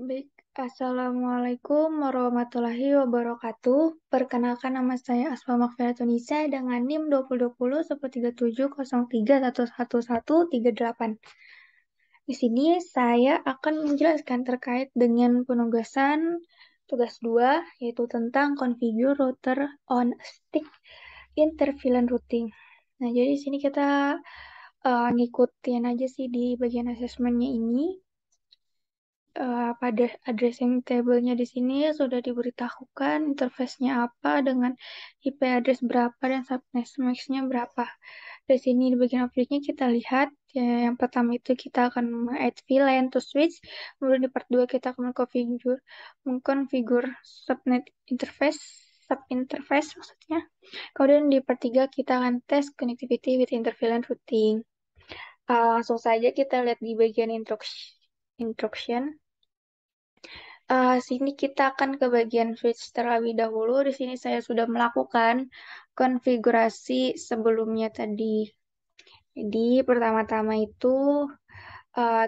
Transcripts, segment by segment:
Baik, Assalamualaikum warahmatullahi wabarakatuh. Perkenalkan nama saya Asma Makfiratunisa dengan NIM 2020 13703111138. Di sini saya akan menjelaskan terkait dengan penugasan tugas 2, yaitu tentang configure router on stick intervalent routing. Nah, jadi di sini kita ngikutin aja sih di bagian asesmennya ini. Pada addressing table-nya di sini sudah diberitahukan interface-nya apa dengan IP address berapa dan subnet max-nya berapa. Di sini di bagian objeknya kita lihat ya, yang pertama itu kita akan add VLAN to switch, kemudian di part 2 kita akan mengkonfigur subnet interface, subinterface maksudnya. Kemudian di part 3 kita akan tes connectivity with intervalent routing. Langsung saja kita lihat di bagian instruction. Sini kita akan ke bagian switch terlebih dahulu. Di sini saya sudah melakukan konfigurasi sebelumnya tadi. Jadi pertama-tama itu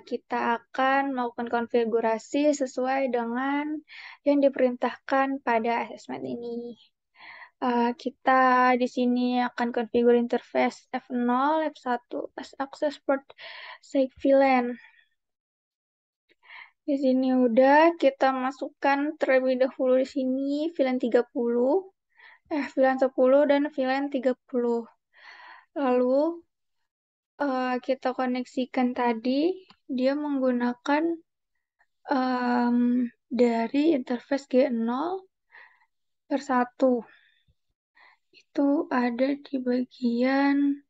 kita akan melakukan konfigurasi sesuai dengan yang diperintahkan pada asesmen ini. Kita di sini akan konfigur interface F0, F1 as access port VLAN. Di sini udah kita masukkan terlebih dahulu di sini VLAN 30, VLAN 10 dan VLAN 30. Lalu kita koneksikan tadi, dia menggunakan dari interface G0 per 1. Itu ada di bagian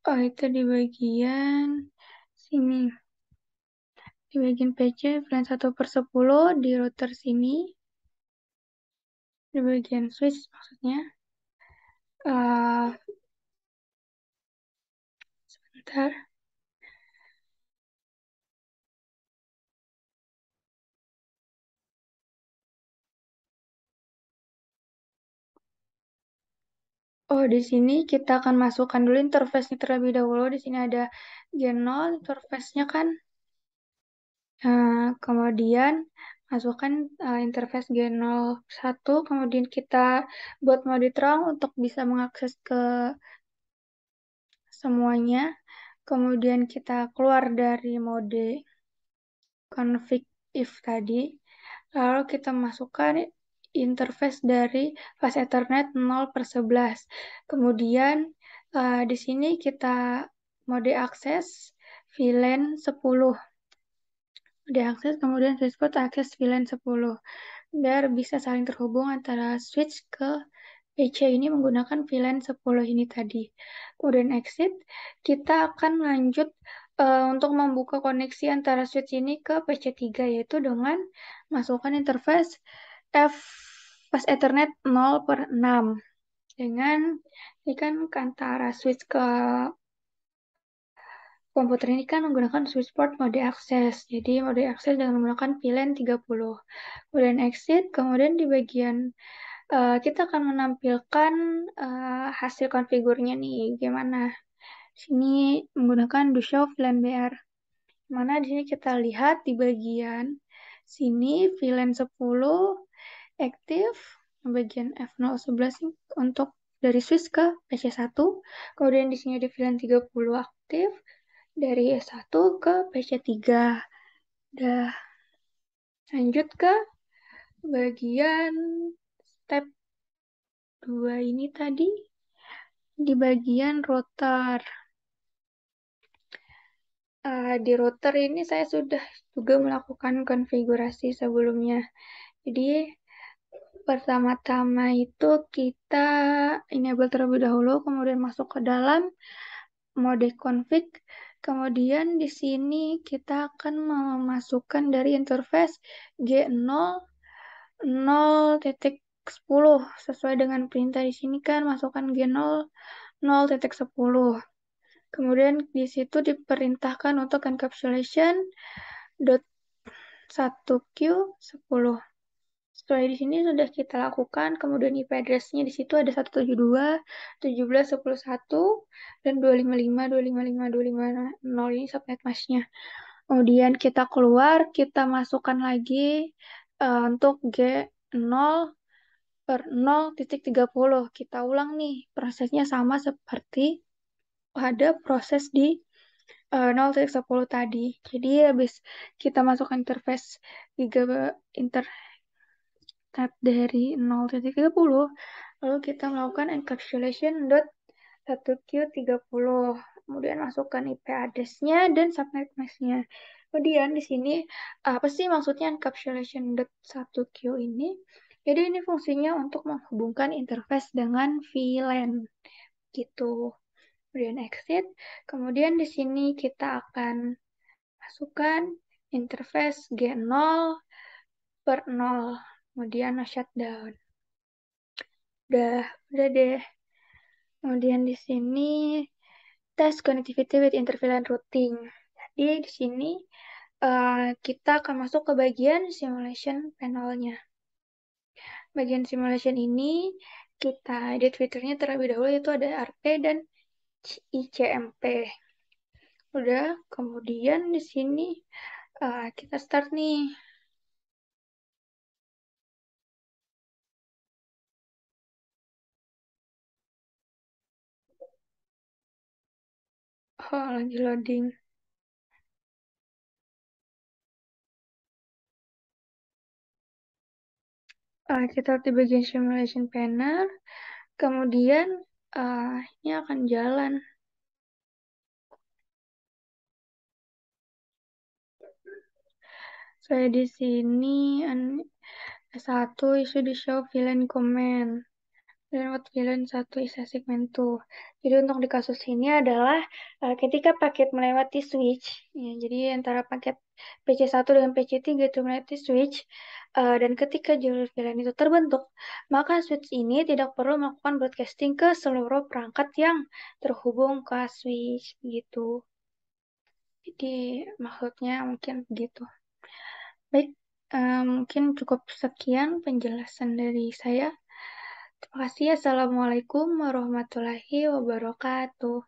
itu di bagian sini. Di bagian PC VLAN 1 per 10 di router sini. Di bagian switch maksudnya. Sebentar. Oh, di sini kita akan masukkan dulu interface-nya terlebih dahulu. Di sini ada G0, interface-nya kan. Kemudian masukkan interface G01, kemudian kita buat mode terang untuk bisa mengakses ke semuanya. Kemudian kita keluar dari mode config if tadi. Lalu kita masukkan interface dari fast Ethernet 0 per 11. Kemudian di sini kita mode akses VLAN 10. Mode akses, kemudian switchport akses VLAN 10. Biar bisa saling terhubung antara switch ke PC ini menggunakan VLAN 10 ini tadi. Kemudian exit, kita akan lanjut untuk membuka koneksi antara switch ini ke PC3, yaitu dengan masukkan interface F fast Ethernet 0 per 6. Dengan ini kan antara switch ke komputer ini kan menggunakan switch port mode akses. Jadi mode akses dengan menggunakan VLAN 30. Kemudian exit, kemudian di bagian kita akan menampilkan hasil konfigurnya nih, gimana. Sini menggunakan do show VLAN BR. Mana di sini kita lihat di bagian sini VLAN 10 aktif, bagian F011 untuk dari switch ke PC1, kemudian di sini ada VLAN 30 aktif dari S1 ke PC3. Udah lanjut ke bagian step 2 ini tadi di bagian router. Di router ini saya sudah juga melakukan konfigurasi sebelumnya. Jadi pertama-tama itu kita enable terlebih dahulu, kemudian masuk ke dalam mode config. Kemudian di sini kita akan memasukkan dari interface G0 0.10 sesuai dengan perintah di sini kan masukkan G0 0.10. Kemudian di situ diperintahkan untuk encapsulation dot 1Q10. Setelah di sini sudah kita lakukan, kemudian IP address-nya di situ ada 172, 17, 101, dan 255, 255, 250 ini subnet mask-nya. Kemudian kita keluar, kita masukkan lagi untuk G0 per 0.30. Kita ulang nih, prosesnya sama seperti ada proses di 0.10 tadi. Jadi habis kita masukkan interface internet dari 0.30, lalu kita melakukan encapsulation 1Q30. Kemudian masukkan IP address-nya dan subnet mask-nya. Kemudian di sini apa sih maksudnya encapsulation 1Q ini? Jadi ini fungsinya untuk menghubungkan interface dengan VLAN gitu. Kemudian exit. Kemudian di sini kita akan masukkan interface G0 per 0. Kemudian shutdown. Udah deh. Kemudian di sini tes connectivity with intervalent routing. Jadi di sini kita akan masuk ke bagian simulation panelnya. Bagian simulation ini kita edit fiturnya terlebih dahulu, yaitu ada RP dan ICMP. Udah, kemudian di sini kita start nih. Oh, lagi loading. Kita di bagian simulation panel. Kemudian ini akan jalan. Saya di sini satu isu di show villain comment. Dan what villain satu is a segment 2. Jadi untuk di kasus ini adalah ketika paket melewati switch, ya, jadi antara paket PC1 dengan PC3 itu melewati switch, dan ketika jalur VLAN itu terbentuk, maka switch ini tidak perlu melakukan broadcasting ke seluruh perangkat yang terhubung ke switch gitu. Jadi maksudnya mungkin begitu. Baik, mungkin cukup sekian penjelasan dari saya. Terima kasih. Assalamualaikum warahmatullahi wabarakatuh.